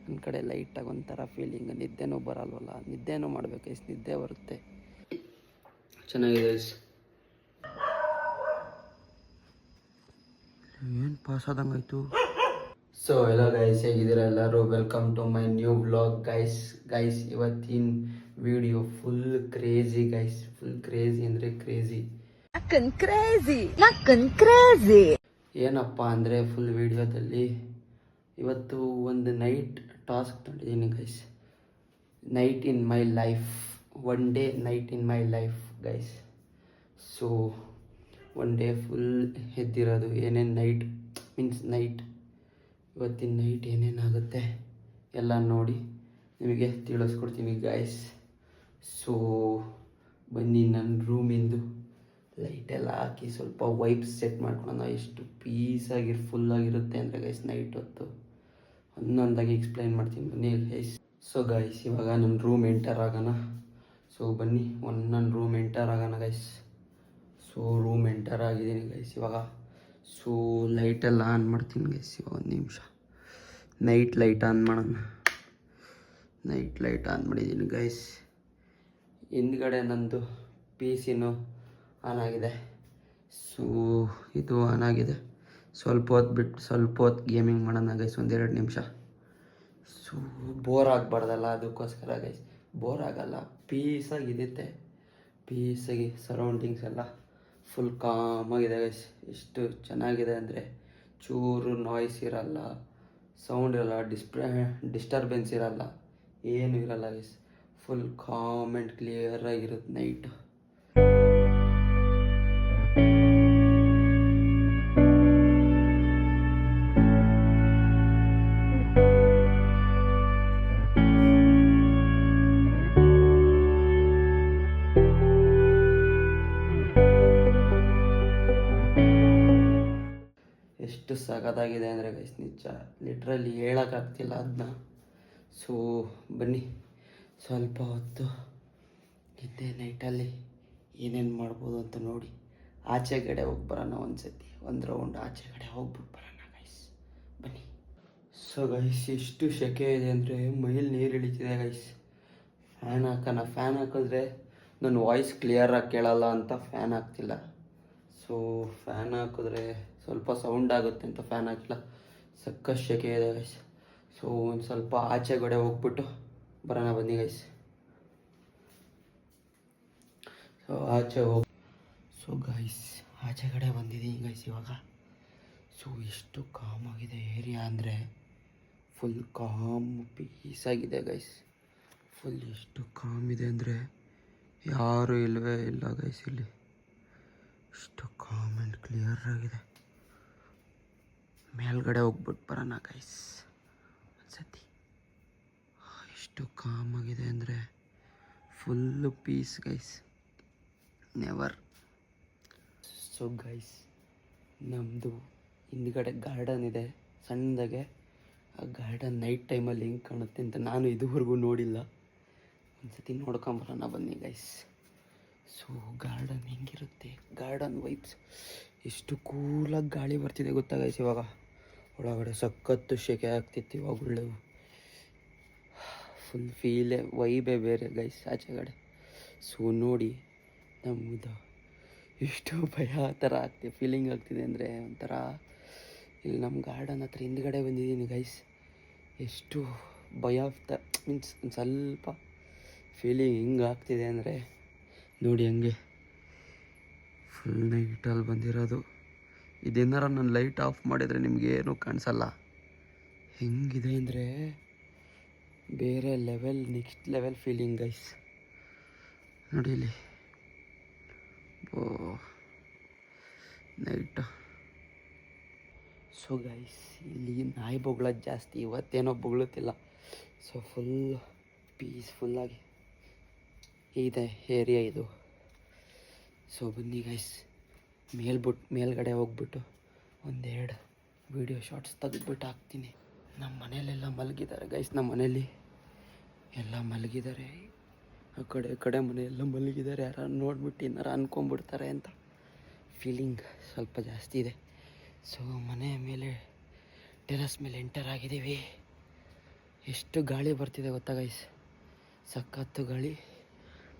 ನನ್ನ ಕಡೆ ಲೈಟಾಗಿ ಒಂಥರ ಫೀಲಿಂಗ್, ನಿದ್ದೆನೂ ಬರಲ್ವಲ್ಲ, ನಿದ್ದೆನೂ ಮಾಡಬೇಕು ಗೈಸ್, ನಿದ್ದೆ ಬರುತ್ತೆ. ಚೆನ್ನಾಗಿದೆ ಗೈಸ್. ಏನು ಪಾಸ್ ಆದಂಗಾಯ್ತು. ಸೊ ಎಲ್ಲ ಗೈಸ್, ಹೇಗಿದ್ದೀರಾ ಎಲ್ಲರೂ? Welcome to my new vlog guys. ಇವತ್ತಿನ video full crazy guys, full crazy ಅಂದರೆ ಕ್ರೇಜಿ. ಏನಪ್ಪ ಅಂದರೆ ಫುಲ್ ವಿಡಿಯೋದಲ್ಲಿ ಇವತ್ತು ಒಂದು ನೈಟ್ ಟಾಸ್ಕ್ ತೊಗೊಂಡಿದ್ದೀನಿ guys. Night in my life, one day night in my life guys. So one day full ಎದ್ದಿರೋದು, ಏನೇನು ನೈಟ್ ಇವತ್ತಿನ ನೈಟ್ ಏನೇನಾಗುತ್ತೆ ಎಲ್ಲ ನೋಡಿ ನಿಮಗೆ ತಿಳಿಸ್ಕೊಡ್ತೀನಿ ಗೈಸ್. ಸೊ ಬನ್ನಿ, ನನ್ನ ರೂಮಿಂದು ಲೈಟೆಲ್ಲ ಹಾಕಿ ಸ್ವಲ್ಪ ವೈಬ್ಸ್ ಸೆಟ್ ಮಾಡ್ಕೊಳ್ಳೋಣ. ಎಷ್ಟು ಪೀಸಾಗಿ ಫುಲ್ಲಾಗಿರುತ್ತೆ ಅಂದರೆ ಗೈಸ್ ನೈಟ್ ಹೊತ್ತು ಒಂದೊಂದಾಗಿ ಎಕ್ಸ್ಪ್ಲೈನ್ ಮಾಡ್ತೀನಿ ಬನ್ನಿ ಗೈಸ್. ಸೊ ಗೈಸ್, ಇವಾಗ ನನ್ನ ರೂಮ್ ಎಂಟರ್ ಆಗೋಣ. ಸೊ ಬನ್ನಿ ನನ್ನ ರೂಮ್ ಎಂಟರ್ ಆಗೋಣ ಗೈಸ್. ಸೊ ರೂಮ್ ಎಂಟರ್ ಆಗಿದ್ದೀನಿ ಗೈಸ್ ಇವಾಗ. ಸೊ ಲೈಟೆಲ್ಲ ಆನ್ ಮಾಡ್ತೀನಿ ಗೈಸ್ ಇವಾಗ, ಒಂದು ನಿಮಿಷ. ನೈಟ್ ಲೈಟ್ ಆನ್ ಮಾಡೋಣ. ನೈಟ್ ಲೈಟ್ ಆನ್ ಮಾಡಿದ್ದೀನಿ ಗೈಸ್. ಹಿಂದ್ಗಡೆ ನಂದು ಪಿ ಸಿನೂ ಆನ್ ಆಗಿದೆ. ಸೊ ಇದು ಆನ್ ಆಗಿದೆ. ಸ್ವಲ್ಪ ಹೊತ್ತು ಗೇಮಿಂಗ್ ಮಾಡೋಣ ಗೈಸ್, ಒಂದೆರಡು ನಿಮಿಷ. ಸೊ ಬೋರ್ ಆಗಬಾರ್ದಲ್ಲ, ಅದಕ್ಕೋಸ್ಕರ ಗೈಸ್. ಬೋರ್ ಆಗಲ್ಲ, ಪೀಸಾಗಿರುತ್ತೆ. ಪೀಸಾಗಿ ಸರೌಂಡಿಂಗ್ಸ್ ಎಲ್ಲ ಫುಲ್ ಕಾಮಾಗಿದೆ ಗೈಸ್. ಎಷ್ಟು ಚೆನ್ನಾಗಿದೆ ಅಂದರೆ ಚೂರು ನಾಯ್ಸ್ ಇರಲ್ಲ, ಸೌಂಡ್ ಇರಲ್ಲ, ಡಿಸ್ಟರ್ಬೆನ್ಸ್ ಇರಲ್ಲ, ಏನೂ ಇರಲ್ಲ guys. Full com and clear ಆಗಿರುತ್ತೆ ನೈಟ್. ಎಷ್ಟು ಸಖತ್ತಾಗಿದೆ ಅಂದರೆ ಗೈಸ್, ನಿಜ ಲಿಟ್ರಲಿ ಹೇಳೋಕ್ಕಾಗ್ತಿಲ್ಲ ಅದನ್ನ. ಸೊ ಬನ್ನಿ ಸ್ವಲ್ಪ ಹೊತ್ತು ಇದ್ದೆ ನೈಟಲ್ಲಿ ಏನೇನು ಮಾಡ್ಬೋದು ಅಂತ ನೋಡಿ ಆಚೆ ಕಡೆ ಹೋಗಿ ಬರೋಣ. ಒಂದು ರೌಂಡ್ ಆಚೆ ಕಡೆ ಹೋಗ್ಬಿಟ್ಟು ಬರೋಣ ಗೈಸ್, ಬನ್ನಿ. ಸೊ ಗೈಸ್, ಎಷ್ಟು ಸೆಕೆ ಇದೆ ಅಂದರೆ ಮೈಲಿ ನೀರು ಇಳಿತಿದೆ ಗೈಸ್. ಫ್ಯಾನ್ ಹಾಕೋಣ. ಫ್ಯಾನ್ ಹಾಕಿದ್ರೆ ನನ್ನ ವಾಯ್ಸ್ ಕ್ಲಿಯರಾಗಿ ಕೇಳಲ್ಲ ಅಂತ ಫ್ಯಾನ್ ಹಾಕ್ತಿಲ್ಲ. ಸೊ ಫ್ಯಾನ್ ಹಾಕಿದ್ರೆ ಸ್ವಲ್ಪ ಸೌಂಡ್ ಆಗುತ್ತೆ ಅಂತ ಫ್ಯಾನ್ ಹಾಕಿಲ್ಲ. ಸಕ್ಕ ಸೆಕೆ ಇದೆ ಗೈಸ್. ಸೊ ಒಂದು ಸ್ವಲ್ಪ ಆಚೆಗಡೆ ಹೋಗ್ಬಿಟ್ಟು ಬರೋಣ ಬನ್ನಿ ಗೈಸ್. ಸೊ ಆಚೆ ಹೋಗಿ, ಸೊ ಗೈಸ್ ಆಚೆ ಕಡೆ ಬಂದಿದ್ದೀನಿ ಗೈಸ್ ಇವಾಗ. ಸೊ ಎಷ್ಟು ಕಾಮ್ ಆಗಿದೆ ಏರಿಯಾ ಅಂದರೆ ಫುಲ್ ಕಾಮ್ ಪೀಸಾಗಿದೆ ಗೈಸ್. ಫುಲ್ ಎಷ್ಟು ಕಾಮ್ ಇದೆ ಅಂದರೆ ಯಾರೂ ಇಲ್ಲವೇ ಇಲ್ಲ ಗೈಸ್ ಇಲ್ಲಿ. ಎಷ್ಟು ಕಾಮ್ ಆ್ಯಂಡ್ ಕ್ಲಿಯರ್ ಆಗಿದೆ. ಮೇಲ್ಗಡೆ ಹೋಗ್ಬಿಟ್ಟು ಬರೋಣ ಗೈಸ್ ಒಂದ್ಸತಿ. ಎಷ್ಟು ಕಾಮ್ ಆಗಿದೆ ಅಂದರೆ full peace guys, never. So guys, ನಮ್ಮದು ಹಿಂದ್ಗಡೆ ಗಾರ್ಡನ್ ಇದೆ ಸಣ್ಣದಾಗೆ. ಆ ಗಾರ್ಡನ್ ನೈಟ್ ಟೈಮಲ್ಲಿ ಹೆಂಗೆ ಕಾಣುತ್ತೆ ಅಂತ ನಾನು ಇದುವರೆಗೂ ನೋಡಿಲ್ಲ. ಒಂದ್ಸತಿ ನೋಡ್ಕೊಂಬರೋಣ ಬನ್ನಿ ಗೈಸ್. ಸೊ ಗಾರ್ಡನ್ ಹೆಂಗಿರುತ್ತೆ, ಗಾರ್ಡನ್ ವೈಬ್ಸ್. ಎಷ್ಟು ಕೂಲಾಗಿ ಗಾಳಿ ಬರ್ತಿದೆ ಗೊತ್ತಾ ಗೈಸ್ ಇವಾಗ. ಒಳಗಡೆ ಸಖತ್ತು ಸೆಕೆ ಆಗ್ತಿತ್ತು, ಇವಾಗ ಒಳ್ಳೆ ಫುಲ್ ಫೀಲೇ ವೈಬೇ ಬೇರೆ ಗೈಸ್ ಆಚೆ ಕಡೆ. ಸೊ ನೋಡಿ ನಮ್ಮದು ಎಷ್ಟು ಭಯ ಆ ಥರ ಫೀಲಿಂಗ್ ಆಗ್ತಿದೆ ಅಂದರೆ ಒಂಥರ. ಇಲ್ಲಿ ನಮ್ಮ ಗಾರ್ಡನ್ ಹತ್ರ ಹಿಂದ್ಗಡೆ ಬಂದಿದ್ದೀನಿ ಗೈಸ್. ಎಷ್ಟು ಭಯ ಮೀನ್ಸ್ ಒಂದು ಸ್ವಲ್ಪ ಫೀಲಿಂಗ್ ಹಿಂಗೆ ಆಗ್ತಿದೆ ಅಂದರೆ ನೋಡಿ. ಹಂಗೆ ಫುಲ್ ನೈಟಲ್ಲಿ ಬಂದಿರೋದು. ಇದೇನಾರ ನಾನು ಲೈಟ್ ಆಫ್ ಮಾಡಿದರೆ ನಿಮಗೇನು ಕಾಣಿಸಲ್ಲ. ಹೆಂಗಿದೆ ಅಂದರೆ ಬೇರೆ level, next level feeling guys. ನೋಡಿ ಇಲ್ಲಿ ನೈಟ್. ಸೊ ಗೈಸ್, ಇಲ್ಲಿ ನಾಯಿ ಬೊಗಳೋದು ಜಾಸ್ತಿ, ಇವತ್ತೇನೋ ಬೊಗಳುತ್ತಿಲ್ಲ. ಸೊ ಫುಲ್ ಪೀಸ್ಫುಲ್ಲಾಗಿ ಇದೆ ಏರಿಯಾ ಇದು. ಸೊ ಬನ್ನಿ ಗೈಸ್, ಮೇಲ್ಗಡೆ ಹೋಗ್ಬಿಟ್ಟು ಒಂದೆರಡು ವೀಡಿಯೋ ಶಾರ್ಟ್ಸ್ ತೆಗೆದ್ಬಿಟ್ಟು ಹಾಕ್ತೀನಿ. ನಮ್ಮ ಮನೆಯಲ್ಲೆಲ್ಲ ಮಲಗಿದ್ದಾರೆ ಗೈಸ್. ನಮ್ಮ ಮನೇಲಿ ಎಲ್ಲ ಮಲಗಿದ್ದಾರೆ. ಆ ಕಡೆ ಮನೆಯೆಲ್ಲ ಮಲಗಿದ್ದಾರೆ. ಯಾರು ನೋಡ್ಬಿಟ್ಟು ಏನಾರು ಅಂದ್ಕೊಂಬಿಡ್ತಾರೆ ಅಂತ ಫೀಲಿಂಗ್ ಸ್ವಲ್ಪ ಜಾಸ್ತಿ ಇದೆ. ಸೊ ಮನೆ ಮೇಲೆ ಟೆರಸ್ ಮೇಲೆ ಎಂಟರ್ ಆಗಿದ್ದೀವಿ. ಎಷ್ಟು ಗಾಳಿ ಬರ್ತಿದೆ ಗೊತ್ತಾ ಗೈಸ್, ಸಖತ್ತು ಗಾಳಿ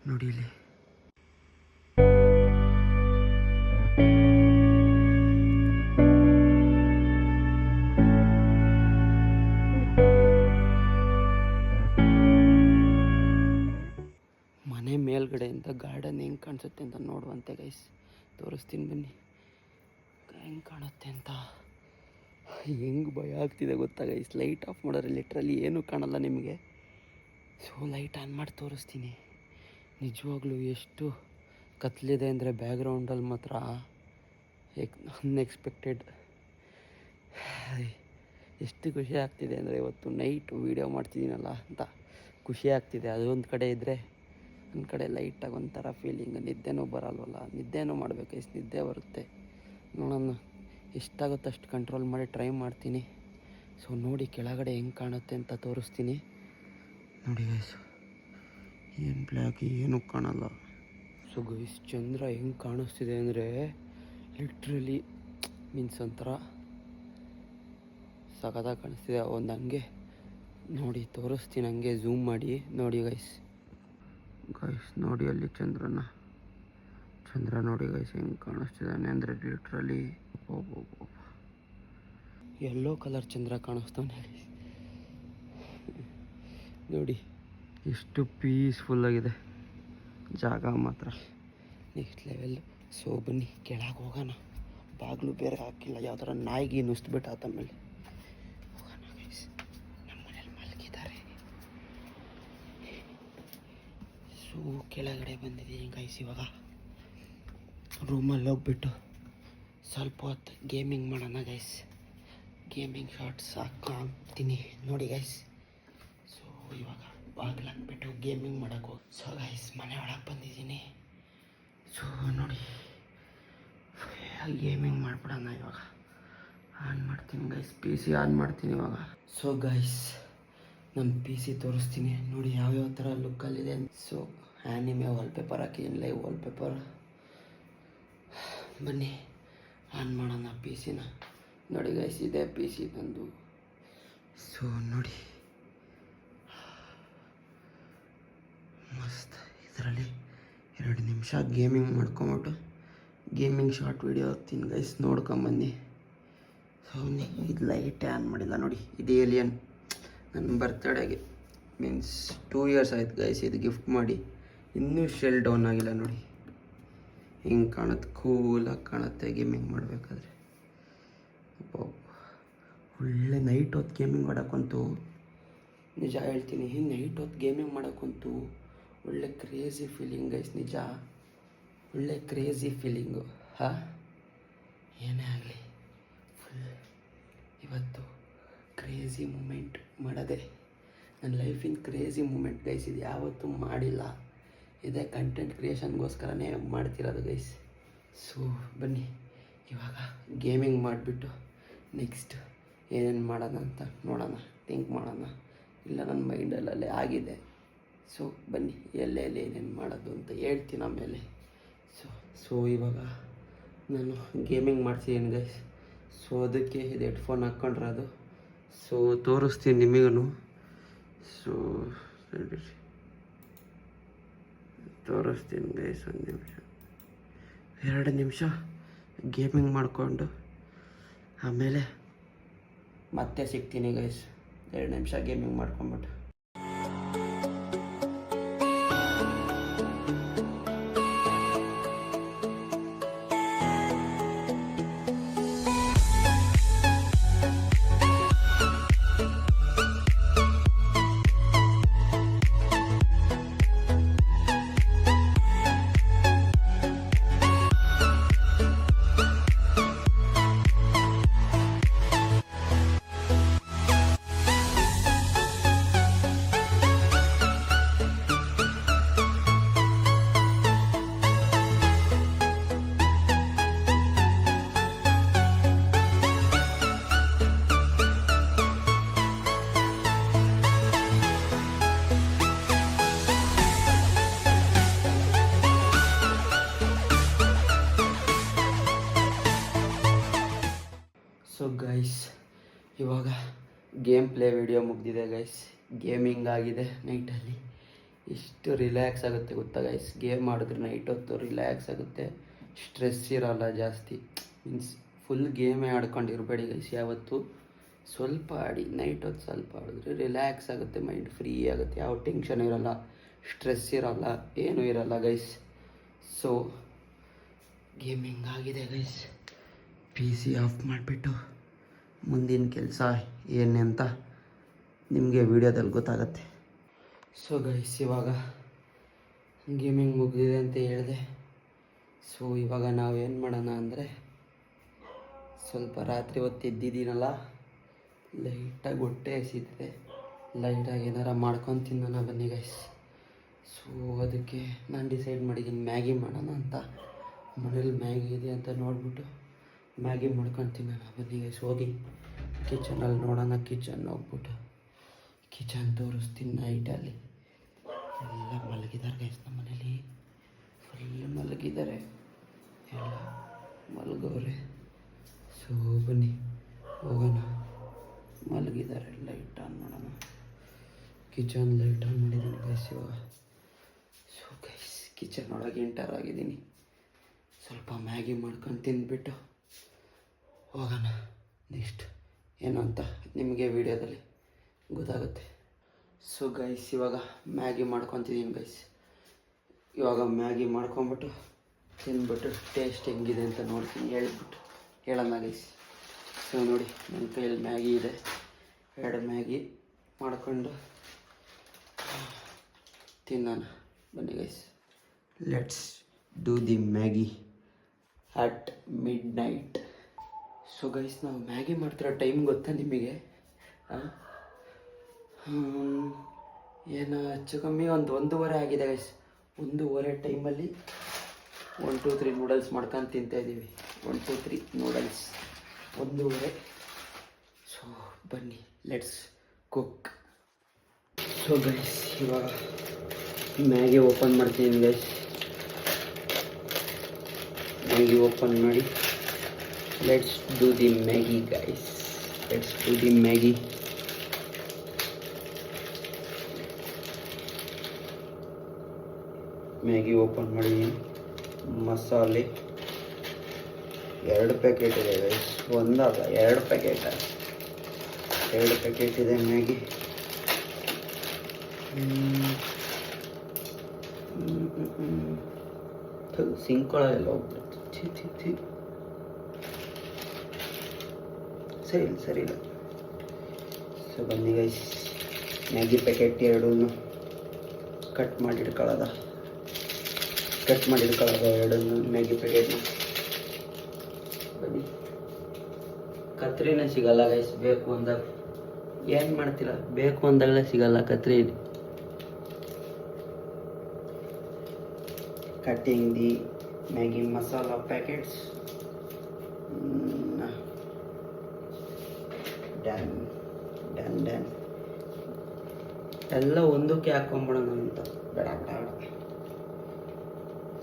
ನೋಡಿ ಇಲ್ಲಿ. ಮನೆ ಮೇಲ್ಗಡೆಯಿಂದ ಗಾರ್ಡನ್ ಹೆಂಗೆ ಕಾಣಿಸುತ್ತೆ ಅಂತ ನೋಡುವಂತೆ ಗೈಸ್, ತೋರಿಸ್ತೀನಿ ಬನ್ನಿ ಹೆಂಗೆ ಕಾಣುತ್ತೆ ಅಂತ. ಹೆಂಗೆ ಭಯ ಆಗ್ತಿದೆ ಗೊತ್ತಾ ಗೈಸ್, ಲೈಟ್ ಆಫ್ ಮಾಡಿದ್ರೆ ಲಿಟ್ರಲಿ ಏನೂ ಕಾಣಲ್ಲ ನಿಮಗೆ. ಸೊ ಲೈಟ್ ಆನ್ ಮಾಡಿ ತೋರಿಸ್ತೀನಿ. ನಿಜವಾಗ್ಲೂ ಎಷ್ಟು ಕತ್ಲಿದೆ ಅಂದರೆ ಬ್ಯಾಕ್ಗ್ರೌಂಡಲ್ಲಿ ಮಾತ್ರ ಅನ್ಎಕ್ಸ್ಪೆಕ್ಟೆಡ್. ಎಷ್ಟು ಖುಷಿ ಆಗ್ತಿದೆ ಅಂದರೆ ಇವತ್ತು ನೈಟ್ ವೀಡಿಯೋ ಮಾಡ್ತಿದ್ದೀನಲ್ಲ ಅಂತ ಖುಷಿ ಆಗ್ತಿದೆ. ಅದೊಂದು ಕಡೆ ಇದ್ದರೆ ಒಂದು ಕಡೆ ಲೈಟಾಗಿ ಒಂಥರ ಫೀಲಿಂಗ್. ನಿದ್ದೆನೂ ಬರಲ್ವಲ್ಲ, ನಿದ್ದೆನೂ ಮಾಡಬೇಕು ಗೈಸ್, ನಿದ್ದೆ ಬರುತ್ತೆ. ನೋಡೋಣ ಎಷ್ಟಾಗುತ್ತೋ ಅಷ್ಟು ಕಂಟ್ರೋಲ್ ಮಾಡಿ ಟ್ರೈ ಮಾಡ್ತೀನಿ. ಸೊ ನೋಡಿ ಕೆಳಗಡೆ ಹೆಂಗೆ ಕಾಣುತ್ತೆ ಅಂತ ತೋರಿಸ್ತೀನಿ ನೋಡಿ ಗೈಸ್. ಏನು ಬ್ಲ್ಯಾಕ್ ಏನೂ ಕಾಣಲ್ಲ. ಸೊ ಗೈಸ್ ಚಂದ್ರ ಹೆಂಗೆ ಕಾಣಿಸ್ತಿದೆ ಅಂದರೆ ಲಿಟ್ರಲಿ ಮೀನ್ಸ್ ಒಂಥರ ಸಖತ್ತಾಗಿ ಕಾಣಿಸ್ತಿದೆ. ಒಂದು ಹಂಗೆ ನೋಡಿ ತೋರಿಸ್ತೀನಿ, ಹಂಗೆ ಝೂಮ್ ಮಾಡಿ ನೋಡಿ ಗೈಸ್. ನೋಡಿ ಅಲ್ಲಿ ಚಂದ್ರ ನೋಡಿ ಗೈಸ್ ಹೆಂಗೆ ಕಾಣಿಸ್ತಿದ್ದಾನೆ ಅಂದರೆ ಲಿಟ್ರಲಿ ಯೆಲ್ಲೋ ಕಲರ್ ಚಂದ್ರ ಕಾಣಿಸ್ತಾನೆ ನೋಡಿ. ಎಷ್ಟು ಪೀಸ್ಫುಲ್ಲಾಗಿದೆ ಜಾಗ ಮಾತ್ರ ನೆಕ್ಸ್ಟ್ ಲೆವೆಲ್. ಸೊ ಬನ್ನಿ ಕೆಳಗೆ ಹೋಗೋಣ. ಬಾಗಿಲು ಬೇರೆ ಹಾಕಿಲ್ಲ, ಯಾವ ಥರ ನಾಯಿಗೆ ನುಸ್ಬಿಟ್ಟು ಆತಮೇಲೆ ಹೋಗೋಣ ಗೈಸ್. ನಮ್ಮ ಮನೇಲಿ ಮಲಗಿದ್ದಾರೆ. ಸೊ ಕೆಳಗಡೆ ಬಂದಿದ್ದೀನಿ ಗೈಸ್. ಇವಾಗ ರೂಮಲ್ಲಿ ಹೋಗ್ಬಿಟ್ಟು ಸ್ವಲ್ಪ ಹೊತ್ತು ಗೇಮಿಂಗ್ ಮಾಡೋಣ ಗೈಸ್. ಗೇಮಿಂಗ್ ಶಾರ್ಟ್ಸ್ ಹಾಕ್ತೀನಿ ನೋಡಿ ಗೈಸ್. ಸೊ ಇವಾಗ ಬಾಗಿಲು ಹಾಕ್ಬಿಟ್ಟು ಗೇಮಿಂಗ್ ಮಾಡೋಕ್ಕೆ ಹೋಗಿ. ಸೊ ಗೈಸ್ ಮನೆ ಒಳಗೆ ಬಂದಿದ್ದೀನಿ. ಸೊ ನೋಡಿ ಗೇಮಿಂಗ್ ಮಾಡಿಬಿಡೋಣ ಇವಾಗ. ಆನ್ ಮಾಡ್ತೀನಿ ಗೈಸ್, ಪಿ ಸಿ ಆನ್ ಮಾಡ್ತೀನಿ ಇವಾಗ. ಸೊ ಗೈಸ್ ನಮ್ಮ ಪಿ ಸಿ ತೋರಿಸ್ತೀನಿ ನೋಡಿ ಯಾವ್ಯಾವ ಥರ ಲುಕ್ಕಲ್ಲಿದೆ. ಸೊ ಆ್ಯನಿಮೆ ವಾಲ್ಪೇಪರ್ ಹಾಕಿದ್ದೀನಿ, ಲೈವ್ ವಾಲ್ಪೇಪರ್. ಬನ್ನಿ ಆನ್ ಮಾಡೋಣ ಪಿ ಸಿನ ನೋಡಿ ಗೈಸ್. ಇದೆ ಪಿ ಸಿ ನಂದು. ಸೊ ನೋಡಿ ಮಸ್ತ್. ಇದರಲ್ಲಿ 2 ನಿಮಿಷ ಗೇಮಿಂಗ್ ಮಾಡ್ಕೊಂಬಿಟ್ಟು ಗೇಮಿಂಗ್ ಶಾರ್ಟ್ ವೀಡಿಯೋ ಹಾಕ್ತೀನಿ ಗೈಸ್, ನೋಡ್ಕೊಂಬನ್ನಿ. ಸೊ ಇದು ಲೈಟ್ ಆನ್ ಮಾಡಿಲ್ಲ ನೋಡಿ. ಇದು ಏಲಿಯನ್ ನನ್ನ ಬರ್ತ್ಡೇಗೆ ಮೀನ್ಸ್ 2 ಇಯರ್ಸ್ ಆಯ್ತು ಗೈಸ್ ಇದು ಗಿಫ್ಟ್ ಮಾಡಿ. ಇನ್ನೂ ಶೆಲ್ ಡೌನ್ ಆಗಿಲ್ಲ ನೋಡಿ. ಹಿಂಗೆ ಕಾಣುತ್ತೆ, ಕೂಲಾಗಿ ಕಾಣುತ್ತೆ ಗೇಮಿಂಗ್ ಮಾಡಬೇಕಾದ್ರೆ. ಒಳ್ಳೆ ನೈಟ್ ಹೊತ್ತು ಗೇಮಿಂಗ್ ಮಾಡೋಕ್ಕಂತೂ ನಿಜ ಹೇಳ್ತೀನಿ, ನೈಟ್ ಹೊತ್ತು ಗೇಮಿಂಗ್ ಮಾಡೋಕ್ಕಂತೂ ಒಳ್ಳೆ ಕ್ರೇಜಿ ಫೀಲಿಂಗ್ ಗೈಸ್. ನಿಜ ಒಳ್ಳೆ ಕ್ರೇಜಿ ಫೀಲಿಂಗು. ಹಾಂ ಏನೇ ಆಗಲಿ ಫುಲ್ ಇವತ್ತು ಕ್ರೇಜಿ ಮೂಮೆಂಟ್ ಮಾಡೋದೆ ನನ್ನ ಲೈಫಿನ ಕ್ರೇಜಿ ಮೂಮೆಂಟ್ ಗೈಸ್. ಇದು ಯಾವತ್ತೂ ಮಾಡಿಲ್ಲ. ಇದೇ ಕಂಟೆಂಟ್ ಕ್ರಿಯೇಷನ್ಗೋಸ್ಕರನೇ ಮಾಡ್ತಿರೋದು ಗೈಸ್. ಸೊ ಬನ್ನಿ ಇವಾಗ ಗೇಮಿಂಗ್ ಮಾಡಿಬಿಟ್ಟು ನೆಕ್ಸ್ಟ್ ಏನೇನು ಮಾಡೋಣ ಅಂತ ನೋಡೋಣ, ಥಿಂಕ್ ಮಾಡೋಣ. ಇಲ್ಲ ನನ್ನ ಮೈಂಡಲ್ಲೇ ಆಗಿದೆ. ಸೊ ಬನ್ನಿ ಎಲ್ಲೆಲ್ಲಿ ಏನೇನು ಮಾಡೋದು ಅಂತ ಹೇಳ್ತೀನಿ ಆಮೇಲೆ. ಸೊ ಇವಾಗ ನಾನು ಗೇಮಿಂಗ್ ಮಾಡ್ತೀನಿ ಗೈಸ್. ಸೊ ಅದಕ್ಕೆ ಇದು ಹೆಡ್ಫೋನ್ ಹಾಕ್ಕೊಂಡ್ರೆ ಸೊ ತೋರಿಸ್ತೀನಿ ನಿಮಗೂ. ಸೊ ತೋರಿಸ್ತೀನಿ ಗೈಸ್. 1 ನಿಮಿಷ 2 ನಿಮಿಷ ಗೇಮಿಂಗ್ ಮಾಡಿಕೊಂಡು ಆಮೇಲೆ ಮತ್ತೆ ಸಿಗ್ತೀನಿ ಗೈಸ್. 2 ನಿಮಿಷ ಗೇಮಿಂಗ್ ಮಾಡ್ಕೊಂಬಿಟ್ಟು. ಸೊ ಗೈಸ್ ಇವಾಗ ಗೇಮ್ ಪ್ಲೇ ವಿಡಿಯೋ ಮುಗಿದಿದೆ ಗೈಸ್. ಗೇಮಿಂಗ್ ಆಗಿದೆ ನೈಟಲ್ಲಿ. ಇಷ್ಟು ರಿಲ್ಯಾಕ್ಸ್ ಆಗುತ್ತೆ ಗೊತ್ತಾ ಗೈಸ್, ಗೇಮ್ ಆಡಿದ್ರೆ ನೈಟ್ ಹೊತ್ತು ರಿಲ್ಯಾಕ್ಸ್ ಆಗುತ್ತೆ, ಸ್ಟ್ರೆಸ್ ಇರೋಲ್ಲ ಜಾಸ್ತಿ. ಮೀನ್ಸ್ ಫುಲ್ ಗೇಮೇ ಆಡ್ಕೊಂಡಿರಬೇಡಿ ಗೈಸ್ ಯಾವತ್ತು, ಸ್ವಲ್ಪ ಆಡಿ, ನೈಟ್ ಹೊತ್ತು ಸ್ವಲ್ಪ ಆಡಿದ್ರೆ ರಿಲ್ಯಾಕ್ಸ್ ಆಗುತ್ತೆ, ಮೈಂಡ್ ಫ್ರೀ ಆಗುತ್ತೆ, ಯಾವ ಟೆನ್ಷನ್ ಇರೋಲ್ಲ, ಸ್ಟ್ರೆಸ್ ಇರೋಲ್ಲ, ಏನೂ ಇರೋಲ್ಲ ಗೈಸ್. ಸೊ ಗೇಮಿಂಗ್ ಆಗಿದೆ ಗೈಸ್. ಪಿ ಸಿ ಆಫ್ ಮಾಡಿಬಿಟ್ಟು ಮುಂದಿನ ಕೆಲಸ ಏನೇ ಅಂತ ನಿಮಗೆ ವಿಡಿಯೋದಲ್ಲಿ ಗೊತ್ತಾಗತ್ತೆ. ಸೊ ಗೈಸ್ ಇವಾಗ ಗೇಮಿಂಗ್ ಮುಗಿದಿದೆ ಅಂತ ಹೇಳಿದೆ. ಸೊ ಇವಾಗ ನಾವೇನು ಮಾಡೋಣ ಅಂದರೆ, ಸ್ವಲ್ಪ ರಾತ್ರಿ ಹೊತ್ತು ಎದ್ದಿದ್ದೀನಲ್ಲ, ಲೈಟಾಗಿ ಹೊಟ್ಟೆ ಹಸಿತಿದೆ, ಲೈಟಾಗಿ ಏನಾರ ಮಾಡ್ಕೊಂಡು ತಿನ್ನೋಣ ಬನ್ನಿ ಗೈಸ್. ಸೊ ಅದಕ್ಕೆ ನಾನು ಡಿಸೈಡ್ ಮಾಡಿದ್ದೀನಿ ಮ್ಯಾಗಿ ಮಾಡೋಣ ಅಂತ. ಮನೇಲಿ ಮ್ಯಾಗಿ ಇದೆ ಅಂತ ನೋಡಿಬಿಟ್ಟು ಮ್ಯಾಗಿ ಮಾಡ್ಕೊಂಡು ತಿನ್ನೋಣ ಬನ್ನಿ ಗೈಸ್. ಹೋಗಿ ಕಿಚನಲ್ಲಿ ನೋಡೋಣ, ಕಿಚನ್ ಹೋಗ್ಬಿಟ್ಟು ಕಿಚನ್ ತೋರಿಸ್ತೀನಿ. ನೈಟಲ್ಲಿ ಎಲ್ಲ ಮಲಗಿದ್ದಾರೆ ಗೈಸ್, ನಮ್ಮ ಮನೇಲಿ ಫುಲ್ ಮಲಗಿದ್ದಾರೆ, ಎಲ್ಲ ಮಲಗವ್ರೆ. ಸೊ ಬನ್ನಿ ಹೋಗೋಣ, ಮಲಗಿದ್ದಾರೆ. ಲೈಟ್ ಆನ್ ಮಾಡೋಣ, ಕಿಚನ್ ಲೈಟ್ ಆನ್ ಮಾಡಿದ್ದೀನಿ ಗೈಸ್ ಇವಾಗ. ಸೊ ಗೈಸ್ ಕಿಚನ್ ಒಳಗೆ ಎಂಟರ್ ಆಗಿದ್ದೀನಿ. ಸ್ವಲ್ಪ ಮ್ಯಾಗಿ ಮಾಡ್ಕೊಂಡು ತಿಂದ್ಬಿಟ್ಟು ಹೋಗೋಣ. ನೆಕ್ಸ್ಟ್ ಏನು ಅಂತ ನಿಮಗೆ ವಿಡಿಯೋದಲ್ಲಿ ಗೊತ್ತಾಗುತ್ತೆ. ಸೊ ಗೈಸ್ ಇವಾಗ ಮ್ಯಾಗಿ ಮಾಡ್ಕೊತಿದ್ದೀನಿ ಗೈಸ್. ಇವಾಗ ಮ್ಯಾಗಿ ಮಾಡ್ಕೊಂಬಿಟ್ಟು ತಿಂದ್ಬಿಟ್ಟು ಟೇಸ್ಟ್ ಹೆಂಗಿದೆ ಅಂತ ನೋಡ್ತೀನಿ, ಹೇಳೋಣ ಗೈಸ್. ಸೊ ನೋಡಿ, ನನ್ನ ಕೈಯಲ್ಲಿ ಮ್ಯಾಗಿ ಇದೆ, 2 ಮ್ಯಾಗಿ ಮಾಡಿಕೊಂಡು ತಿನ್ನೋಣ ಬನ್ನಿ guys. Let's do the Maggi at mid night. So guys ನಾವು ಮ್ಯಾಗಿ ಮಾಡ್ತಿರೋ ಟೈಮ್ ಗೊತ್ತಾ ನಿಮಗೆ? ಏನು ಹೆಚ್ಚು ಕಮ್ಮಿ 1:30 ಆಗಿದೆ ಗೈಸ್. 1:30 ಟೈಮಲ್ಲಿ 1 2 3 ನೂಡಲ್ಸ್ ಮಾಡ್ಕೊಂಡು ತಿಂತಾಯಿದ್ದೀವಿ. 1 2 3 ನೂಡಲ್ಸ್ 1:30. ಸೊ ಬನ್ನಿ ಲೆಟ್ಸ್ ಕುಕ್. ಸೊ ಗೈಸ್ ಇವಾಗ ಮ್ಯಾಗಿ ಓಪನ್ ಮಾಡ್ತೀನಿ ಗೈಸ್. ಮ್ಯಾಗಿ ಓಪನ್ ಮಾಡಿ let's do the Maggi guys. Let's do the Maggi. Maggi open ಮಾಡಿದ್ದೀನಿ. ಮಸಾಲೆ 2 ಪ್ಯಾಕೆಟ್ ಇದೆ ಗೈಸ್, ಒಂದಲ್ಲ 2 ಪ್ಯಾಕೆಟ್. 2 ಪ್ಯಾಕೆಟ್ ಇದೆ ಮ್ಯಾಗಿ. ಸಿಂಕೊಳಗೆಲ್ಲ ಹೋಗ್ಬಿಡುತ್ತೆ. ಸರಿ ಇಲ್ಲ. ಸೊ ಬನ್ನಿ ಗೈಸ್, ಮ್ಯಾಗಿ ಪ್ಯಾಕೆಟ್ 2 ಕಟ್ ಮಾಡಿಟ್ಕೊಳ್ಳೋದ 2 ಮ್ಯಾಗಿ ಪ್ಯಾಕೆಟ್ನ. ಬನ್ನಿ, ಕತ್ರಿನೇ ಸಿಗಲ್ಲ ಗೈಸ್. ಬೇಕು ಅಂದಾಗ ಏನು ಮಾಡ್ತೀರ, ಬೇಕು ಅಂದಾಗಲೇ ಸಿಗಲ್ಲ ಕತ್ರಿ. Cutting the Maggi masala packets. Done. ಎಲ್ಲ ಒಂದಕ್ಕೆ ಹಾಕೊಂಬಿಡೋಣ ಅಂತ. ಬೇಡ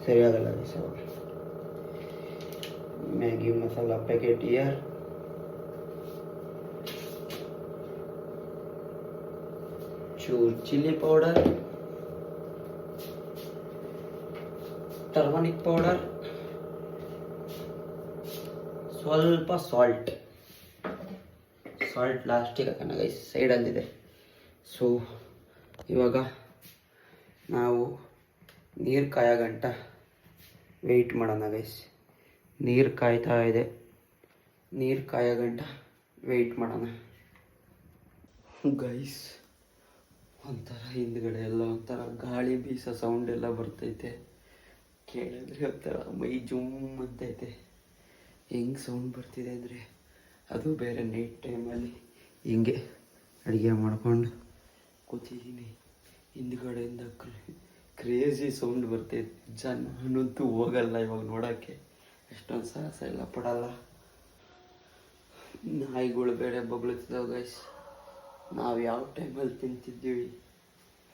ಸರಿಯಾಗಲ್ಲ guys. Maggi masala packet here. ಚೂರ್ ಚಿಲ್ಲಿ ಪೌಡರ್, ಟರ್ಮರಿಕ್ ಪೌಡರ್, ಸ್ವಲ್ಪ ಸಾಲ್ಟ್ ಲಾಸ್ಟಿಗೆ ಹಾಕೋಣ ಗೈಸ್, ಸೈಡಲ್ಲಿದೆ. ಸೊ ಇವಾಗ ನಾವು ನೀರು ಕಾಯೋ ಗಂಟ ವೆಯ್ಟ್ ಮಾಡೋಣ ಗೈಸ್. ನೀರು ಕಾಯ್ತಾ ಇದೆ, ನೀರು ಕಾಯೋ ಗಂಟ ವೆಯ್ಟ್ ಮಾಡೋಣ ಗೈಸ್. ಒಂಥರ ಹಿಂದ್ಗಡೆ ಎಲ್ಲ ಒಂಥರ ಗಾಳಿ ಬೀಸೋ ಸೌಂಡ್ ಎಲ್ಲ ಬರ್ತೈತೆ, ಕೇಳಿದ್ರೆ ಒಂಥರ ಮೈ ಜುಮ್ ಅಂತೈತೆ. ಹೆಂಗೆ ಸೌಂಡ್ ಬರ್ತಿದೆ ಅಂದರೆ, ಅದು ಬೇರೆ ನೈಟ್ ಟೈಮಲ್ಲಿ ಹಿಂಗೆ ಅಡುಗೆ ಮಾಡ್ಕೊಂಡು ಕೂತಿದ್ದೀನಿ. ಹಿಂದ್ಗಡೆಯಿಂದ ಕ್ರೇಜಿ ಸೌಂಡ್ ಬರ್ತೈತೆ. ನಾನಂತೂ ಹೋಗಲ್ಲ ಇವಾಗ ನೋಡೋಕ್ಕೆ, ಅಷ್ಟೊಂದು ಸಾಹಸ ಎಲ್ಲ ಪಡಲ್ಲ. ನಾಯಿಗಳು ಬೇರೆ ಬೊಗಳುತ್ತಿದ್ದಾವೆ ಗೈಸ್. ನಾವು ಯಾವ ಟೈಮಲ್ಲಿ ತಿಂತಿದ್ದೀವಿ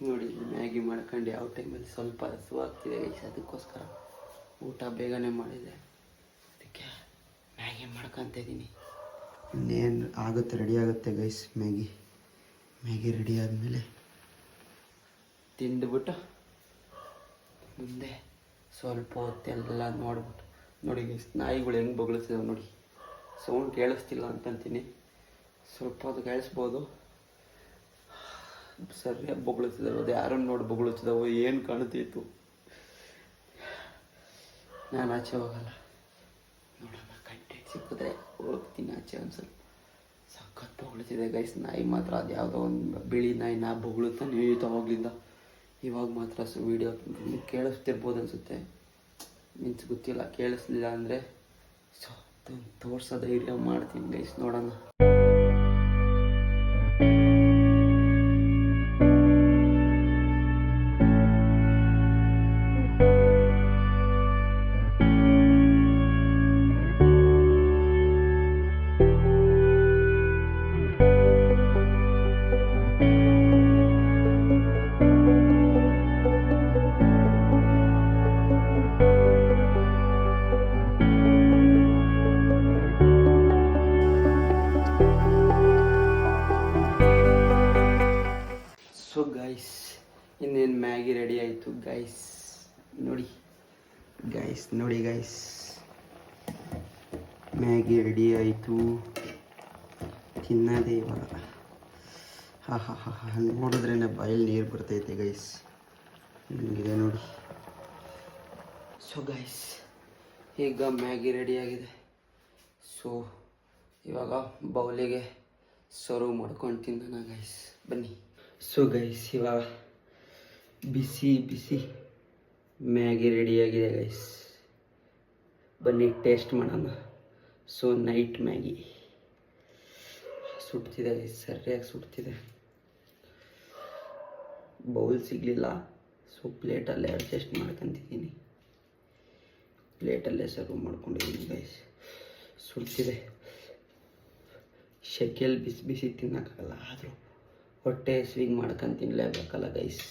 ನೋಡಿ, ಮ್ಯಾಗಿ ಮಾಡ್ಕೊಂಡು ಯಾವ ಟೈಮಲ್ಲಿ ಸ್ವಲ್ಪ ಹಸುವಾಗ್ತಿದೆ ಗೈಸ್. ಅದಕ್ಕೋಸ್ಕರ ಊಟ ಬೇಗನೆ ಮಾಡಿದೆ, ಅದಕ್ಕೆ ಮ್ಯಾಗಿ ಮಾಡ್ಕೊತಿದ್ದೀನಿ. ಇನ್ನೇನು ಆಗುತ್ತೆ, ರೆಡಿ ಆಗುತ್ತೆ ಗೈಸ್ ಮ್ಯಾಗಿ. ಮ್ಯಾಗಿ ರೆಡಿ ಆದಮೇಲೆ ತಿಂದುಬಿಟ್ಟು ಮುಂದೆ ಸ್ವಲ್ಪ ಹೊತ್ತೆಲ್ಲ ನೋಡ್ಬಿಟ್ಟು ನೋಡಿ ನಾಯಿಗಳು ಹೆಂಗೆ ಬೊಗಳ್ತಿದ್ದಾವೆ ನೋಡಿ. ಸೌಂಡ್ ಕೇಳಿಸ್ತಿಲ್ಲ ಅಂತಂತೀನಿ, ಸ್ವಲ್ಪ ಅದು ಕೇಳಿಸ್ಬೋದು. ಸರಿಯಾಗಿ ಬೊಗಳ್ತಿದ್ದಾವೆ, ಅದು ಯಾರನ್ನು ನೋಡಿ ಬೊಗಳ್ತಿದ್ದಾವೋ ಏನು ಕಾಣ್ತಿತ್ತು. ನಾನು ಆಚೆ ಹೋಗಲ್ಲ, ನೋಡೋಣ ಕಂಟೆಂಟ್ ಸಿಕ್ಕಿದ್ರೆ ಹೋಗ್ತೀನಿ ಆಚೆ. ಒಂದು ಸ್ವಲ್ಪ ಸಖತ್ ಬೊಗಳ್ತಿದೆ ಗೈಸ್ ನಾಯಿ ಮಾತ್ರ. ಅದು ಯಾವುದೋ ಒಂದು ಬಿಳಿ ನಾಯಿ ನಾ ಬೊಗಳುತ್ತಾನೆ ನಿಲ್ತಾ ಹೋಗ್ಲಿಂದ. ಇವಾಗ ಮಾತ್ರ ವೀಡಿಯೋ ಕೇಳಿಸ್ತಿರ್ಬೋದು ಅನಿಸುತ್ತೆ, ಮೀನ್ಸ್ ಗೊತ್ತಿಲ್ಲ. ಕೇಳಿಸ್ಲಿಲ್ಲ ಅಂದರೆ ಸೊ ತೋರ್ಸೋ ಧೈರ್ಯ ಮಾಡ್ತೀನಿ ಗೈಸ್, ನೋಡೋಣ. ಸೊ ಗೈಸ್ ಇನ್ನೇನು ಮ್ಯಾಗಿ ರೆಡಿ ಆಯಿತು ಗೈಸ್. ನೋಡಿ ಗೈಸ್ ಮ್ಯಾಗಿ ರೆಡಿ ಆಯಿತು, ತಿನ್ನೋದೇ ಇವಾಗ. ಹಾ ನೋಡಿದ್ರೇ ಬಾಯಲ್ಲಿ ನೀರು ಬರ್ತೈತೆ ಗೈಸ್, ಹಿಂಗಿದೆ ನೋಡಿ. ಸೊ ಗೈಸ್ ಈಗ ಮ್ಯಾಗಿ ರೆಡಿಯಾಗಿದೆ. ಸೊ ಇವಾಗ ಬೌಲಿಗೆ ಸರ್ವ್ ಮಾಡ್ಕೊಂಡು ತಿನ್ನೋಣ ಗೈಸ್, ಬನ್ನಿ. ಸೊ ಗೈಸ್ ಇವಾಗ ಬಿಸಿ ಬಿಸಿ ಮ್ಯಾಗಿ ರೆಡಿಯಾಗಿದೆ ಗೈಸ್, ಬನ್ನಿ ಟೇಸ್ಟ್ ಮಾಡೋಣ. ಸೊ ನೈಟ್ ಮ್ಯಾಗಿ ಸುಡ್ತಿದೆ ಗೈಸ್, ಸರಿಯಾಗಿ ಸುಡ್ತಿದೆ. ಬೌಲ್ ಸಿಗಲಿಲ್ಲ, ಸೊ ಪ್ಲೇಟಲ್ಲೇ ಅಡ್ಜಸ್ಟ್ ಮಾಡ್ಕೊತಿದ್ದೀನಿ. ಪ್ಲೇಟಲ್ಲೇ ಸರ್ವ್ ಮಾಡ್ಕೊಂಡಿದ್ದೀನಿ ಗೈಸ್. ಸುಡ್ತಿದೆ, ಶೆಕೆಯಲ್ಲಿ ಬಿಸಿ ಬಿಸಿ ತಿನ್ನೋಕ್ಕಾಗಲ್ಲ, ಆದರೂ ಹೊಟ್ಟೆ ಸ್ವಿಂಗ್ ಮಾಡ್ಕೊಂಡು ತಿನ್ನಲೇಬೇಕಲ್ಲ ಗೈಸ್,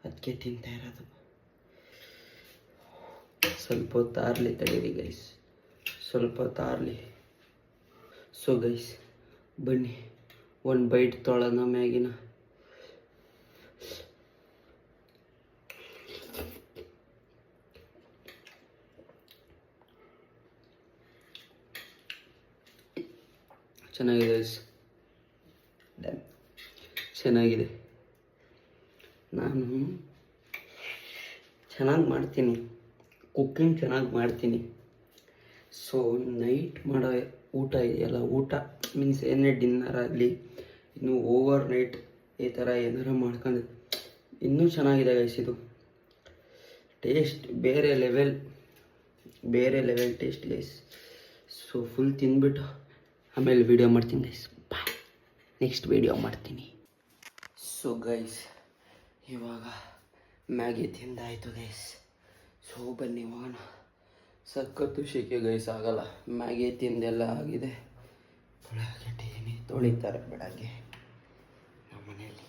ಅದಕ್ಕೆ ತಿಂತಾ ಇರೋದು. ಸ್ವಲ್ಪ ಹೊತ್ತು ಆರಲಿ ತಡೀರಿ ಗೈಸ್, ಸ್ವಲ್ಪ ಹೊತ್ತು ಆರಲಿ. ಸೊ ಗೈಸ್ ಬನ್ನಿ ಒಂದು ಬೈಟ್ ತೊಳೋಣ ಮ್ಯಾಗಿನ. ಚೆನ್ನಾಗಿದೆ ಗೈಸ್, ಚೆನ್ನಾಗಿದೆ. ನಾನು ಚೆನ್ನಾಗಿ ಮಾಡ್ತೀನಿ, ಕುಕ್ಕಿಂಗ್ ಚೆನ್ನಾಗಿ ಮಾಡ್ತೀನಿ. ಸೊ ನೈಟ್ ಮಾಡೋ ಊಟ ಇದೆಯಲ್ಲ, ಊಟ ಮೀನ್ಸ್ ಏನೇ ಡಿನ್ನರ್ ಆಗಲಿ, ಇನ್ನು ಓವರ್ ನೈಟ್ ಈ ಥರ ಏನಾರ ಮಾಡ್ಕೊಂಡು ಇನ್ನೂ ಚೆನ್ನಾಗಿದೆ ಗೈಸ್. ಇದು ಟೇಸ್ಟ್ ಬೇರೆ level taste guys. So full ತಿಂದ್ಬಿಟ್ಟು ಆಮೇಲೆ ವೀಡಿಯೋ ಮಾಡ್ತೀನಿ ಗೈಸ್, ಬಾಯ್. ನೆಕ್ಸ್ಟ್ ವೀಡಿಯೋ ಮಾಡ್ತೀನಿ. ಸೊ ಗೈಸ್ ಇವಾಗ ಮ್ಯಾಗಿ ತಿಂದಾಯಿತು ಗೈಸ್. ಸೊ ಬನ್ನಿ ಹೋಗೋಣ. ಸಖತ್ತು ಶೆಕೆ ಗೈಸ್, ಆಗಲ್ಲ. ಮ್ಯಾಗಿ ತಿಂದೆಲ್ಲ ಆಗಿದೆ, ತೊಳೆಯಾಗಿಟ್ಟಿದ್ದೀನಿ. ತೊಳಿತಾರೆ ಬೆಳಗ್ಗೆ, ನಮ್ಮ ಮನೆಯಲ್ಲಿ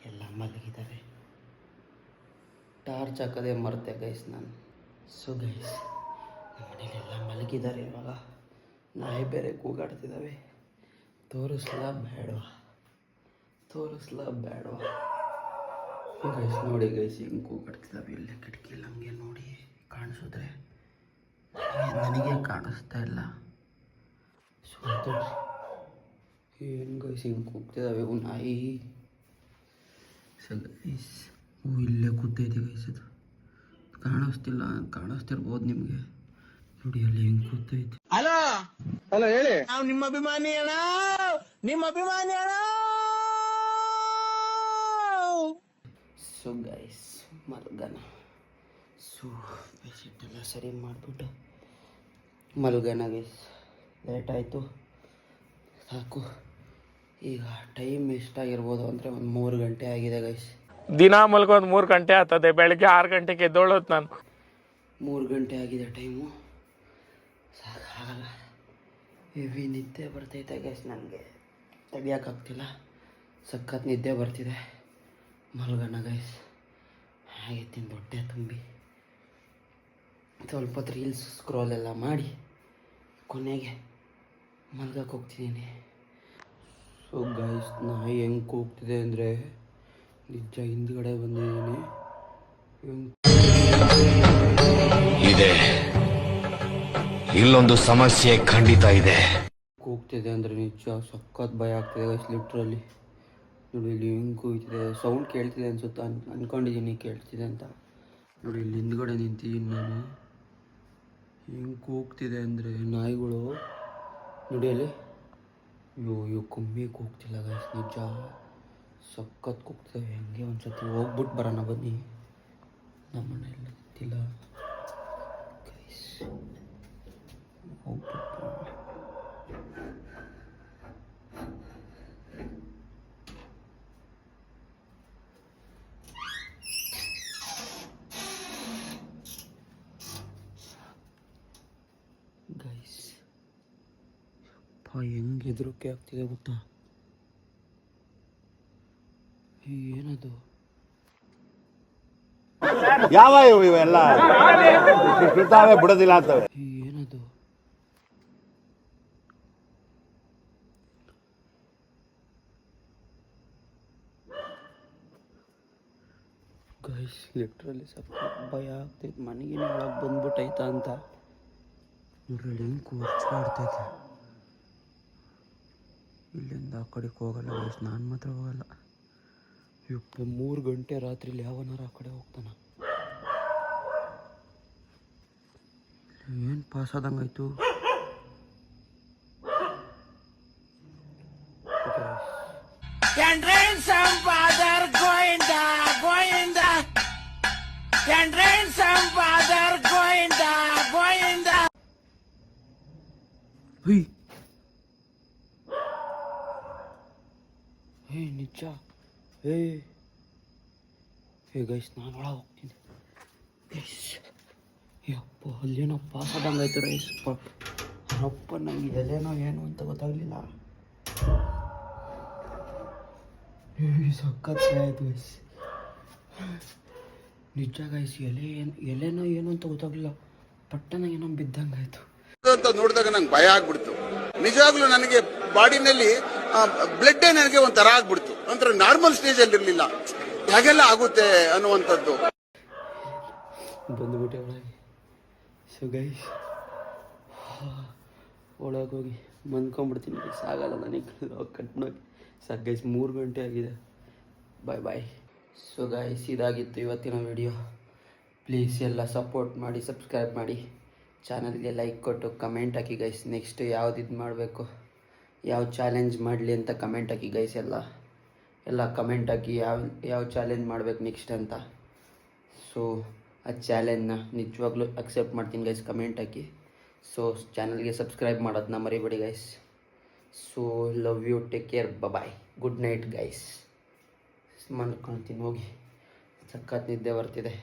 ಎಲ್ಲ ಮಲಗಿದ್ದಾರೆ. ಟಾರ್ಚ್ ಹಾಕೋದೇ ಮರೆತೆ ಗೈಸ್ ನಾನು. ಸೊ ಗೈಸ್ ನಮ್ಮ ಮನೇಲೆಲ್ಲ ಮಲಗಿದ್ದಾರೆ. ಇವಾಗ ನಾಯಿ ಬೇರೆ ಕೂಗಾಡ್ತಿದ್ದಾವೆ. ತೋರಿಸ್ಲಾ ಬೇಡವಾ ಗೈಸ್? ನೋಡಿ ಗೈಸ್ ಹಿಂಗೆ ಕೂಗಾಡ್ತಿದ್ದಾವೆ. ಇಲ್ಲೇ ಕಿಟಕಿಲ್ಲ ಹಂಗೆ ನೋಡಿ ಕಾಣಿಸಿದ್ರೆ, ನನಗೆ ಕಾಣಿಸ್ತಾ ಇಲ್ಲ. ಸೊ ಏನು ಗೈಸ್ ಹಿಂಗೆ ಕೂಗ್ತಿದ್ದಾವೆ ಇವು ನಾಯಿ. ಸೊ ಗೈಸ್ ಇಲ್ಲೇ ಕೂತೈತೆ ಗೈಸ್, ಅದು ಕಾಣಿಸ್ತಿರ್ಬೋದು ನಿಮಗೆ. ನೋಡಿ ಅಲ್ಲಿ ಹೆಂಗೆ ಕೂತೈತೆ. ಹಲೋ ಹೇಳಿ, ನಾವು ನಿಮ್ಮ ಅಭಿಮಾನಿ ಅಣ್ಣ. ಸೊ ಗೈಸ್ ಮಲ್ಗನ. ಸೊ ಬೆಡ್ಶೀಟೆಲ್ಲ ಸರಿ ಮಾಡಿಬಿಟ್ಟು ಮಲ್ಗನ ಗೈಸ್. ಲೇಟ್ ಆಯಿತು, ಸಾಕು. ಈಗ ಟೈಮ್ ಎಷ್ಟಾಗಿರ್ಬೋದು ಅಂದರೆ ಒಂದು 3 ಗಂಟೆ ಆಗಿದೆ ಗೈಸ್. ದಿನ ಮಲ್ಗೊಂದು 3 ಗಂಟೆ ಆಗ್ತದೆ, ಬೆಳಗ್ಗೆ 6 ಗಂಟೆಗೆ ಎದ್ದೋಳೋದು ನಾನು. 3 ಗಂಟೆ ಆಗಿದೆ ಟೈಮು, ಸಾಕಾಗಲ್ಲ. ಹೆವಿ ನಿದ್ದೆ ಬರ್ತೈತೆ ಗೈಸ್, ನನಗೆ ತಡಿಯೋಕ್ಕಾಗ್ತಿಲ್ಲ. ಸಖತ್ ನಿದ್ದೆ ಬರ್ತಿದೆ. ಮಲ್ಗೋಣ ಗೈಸ್. ಹಾಗೆ ತಿಂದು ಹೊಟ್ಟೆ ತುಂಬಿ ಸ್ವಲ್ಪ ಹೊತ್ತು ರೀಲ್ಸ್ ಸ್ಕ್ರೋಲ್ ಎಲ್ಲ ಮಾಡಿ ಕೊನೆಗೆ ಮಲ್ಗಕ್ಕೆ ಹೋಗ್ತಿದ್ದೀನಿ. ಸೊ ಗೈಸ್ ನಾಯಿ ಹೆಂಗೆ ಕೂಗ್ತಿದೆ ಅಂದರೆ ನಿಜ ಹಿಂದ್ಗಡೆ ಬಂದಿದ್ದೀನಿ. ಇದೆ, ಇಲ್ಲೊಂದು ಸಮಸ್ಯೆ ಖಂಡಿತ ಇದೆ. ಕೂಗ್ತಿದೆ ಅಂದರೆ ನಿಜ ಸಖತ್ ಭಯ ಆಗ್ತಿದೆ ಗೈಸ್. ಲಿಟ್ರಲ್ಲಿ ನೋಡಿ ಇಲ್ಲಿ ಹೆಂಗೆ ಕೂಗ್ತಿದೆ. ಸೌಂಡ್ ಕೇಳ್ತಿದೆ ಅನ್ಸುತ್ತೆ, ಅನ್ಕೊಂಡಿದ್ದೀನಿ ಕೇಳ್ತಿದೆ ಅಂತ. ನೋಡಿ ಇಲ್ಲಿ ಹಿಂದ್ಗಡೆ ನಿಂತಿದ್ದೀನಿ ನಾನು. ಹೆಂಗೆ ಕೂಗ್ತಿದೆ ಅಂದರೆ ನಾಯಿಗಳು ನೋಡಿ ಅಲ್ಲಿ. ಇವು ಕಮ್ಮಿ ಕೂಗ್ತಿಲ್ಲ ಗೈಸ್, ನಿಜ ಸಖತ್ ಕೂಗ್ತವೆ. ಹೆಂಗೆ ಒಂದ್ಸತಿ ಹೋಗ್ಬಿಟ್ಟು ಬರೋಣ ಬನ್ನಿ. ನಮ್ಮನೆಲ್ಲ ಗೊತ್ತಿಲ್ಲ ಗೈಸ್, ಹೋಗ್ಬಿಟ್ಟು ಗೈಸ್ ಹೆಂಗೆ ಹೆದರಿಕೆ ಆಗ್ತಿದೆ ಗೊತ್ತಾ. ಏನದು ಯಾವ ಇವೆಲ್ಲ ಬಿಡ್ತಾವೆ ಬಿಡೋದಿಲ್ಲ ಅಂತವೆ. ಏನದು ಗೈಸ್, ಲಿಟ್ರಲಿ ಸ್ವಲ್ಪ ಭಯ ಆಗ್ತೈತೆ. ಮನೆಗಿನ ಒಳಗೆ ಬಂದ್ಬಿಟ್ಟೈತಾ ಅಂತ ನೋಡ್ರಿ ಹೆಂಗೆ ಕೂರ್ಚಾಡ್ತೈತೆ. ಇಲ್ಲಿಂದ ಆ ಕಡೆಗೆ ಹೋಗಲ್ಲ ಗೈಸ್, ನಾನು ಮಾತ್ರ ಹೋಗಲ್ಲ. ಯಪ್ಪ 3 ಗಂಟೆ ರಾತ್ರಿಲಿ ಯಾವನಾರ ಆ ಕಡೆ ಹೋಗ್ತಾನ. ಏನು ಪಾಸ್ ಆದಂಗಾಯ್ತು. ಹೇ ನಿಜ. ಹೇ ಗೈಸ್ ನಾನು ಒಳಗೆ ಹೋಗ್ತೀನಿ ಗೈಸ್. ಯಪ್ಪ ಅಲ್ಲೇನೋ ಪಾಸ್ ಆದಂಗಾಯ್ತು ರೈಸ್. ಅಪ್ಪ ನಂಗೆ ಎಲೆನೋ ಏನು ಅಂತ ಗೊತ್ತಾಗಲಿಲ್ಲ. ಸಖತ್ ಆಯಿತು ಗೈಸ್, ನಿಜ ಗೈಸ್. ಎಲೆನೋ ಏನು ಅಂತ ಗೊತ್ತಾಗಲಿಲ್ಲ, ಪಟ್ಟನ ಏನೋ ಬಿದ್ದಂಗಾಯ್ತು ಅಂತ ನೋಡಿದಾಗ ನಂಗೆ ಭಯ ಆಗ್ಬಿಡ್ತು. ನಿಜವಾಗ್ಲೂ ನನಗೆ ಬಾಡಿನಲ್ಲಿ ಬ್ಲಡ್ ನನಗೆ ಒಂಥರ ಆಗ್ಬಿಡ್ತು. ಒಂಥರ ನಾರ್ಮಲ್ ಸ್ಟೇಜ್ ಅಲ್ಲಿ ಇರ್ಲಿಲ್ಲ, ಹಾಗೆಲ್ಲ ಆಗುತ್ತೆ ಅನ್ನುವಂಥದ್ದು. ಬಂದ್ಬಿಟ್ಟೆ ಒಳಗೆ. ಸೊ ಗೈಸ್ ಒಳಗೆ ಹೋಗಿ ಮನ್ಕೊಂಬಿಡ್ತೀನಿ ಗೈಸ್, ಆಗಲ್ಲ ನನಗೆ ಕಟ್ ಮಾಡೋಕ್ಕೆ. ಸಾಕು ಗೈಸ್, 3 ಗಂಟೆ ಆಗಿದೆ. ಬಾಯ್ ಬಾಯ್. ಸೊ ಗೈಸ್ ಇದಾಗಿತ್ತು ಇವತ್ತಿನ ವಿಡಿಯೋ. ಪ್ಲೀಸ್ ಎಲ್ಲ ಸಪೋರ್ಟ್ ಮಾಡಿ, ಸಬ್ಸ್ಕ್ರೈಬ್ ಮಾಡಿ, ಚಾನಲ್ಗೆ ಲೈಕ್ ಕೊಟ್ಟು ಕಮೆಂಟ್ ಹಾಕಿ ಗೈಸ್. ನೆಕ್ಸ್ಟ್ ಯಾವ್ದು ಇದು ಮಾಡಬೇಕು, ಯಾವ ಚಾಲೆಂಜ್ ಮಾಡಲಿ ಅಂತ ಕಮೆಂಟ್ ಹಾಕಿ ಗೈಸ್. ಎಲ್ಲ ಕಮೆಂಟ್ ಹಾಕಿ ಯಾವ ಚಾಲೆಂಜ್ ಮಾಡಬೇಕು ನೆಕ್ಸ್ಟ್ ಅಂತ. ಸೊ ಆ ಚಾಲೆಂಜ್ನ ನಿಜವಾಗ್ಲೂ ಅಕ್ಸೆಪ್ಟ್ ಮಾಡ್ತೀನಿ ಗೈಸ್, ಕಮೆಂಟ್ ಹಾಕಿ. ಸೊ ಚಾನಲ್ಗೆ ಸಬ್ಸ್ಕ್ರೈಬ್ ಮಾಡೋದನ್ನ ಮರಿಬೇಡಿ guys. So love you, take care, bye, good night guys. ಮಲ್ಕೊಳ್ತೀನಿ ಹೋಗಿ, ಸಖತ್ ನಿದ್ದೆ ಬರ್ತಿದೆ.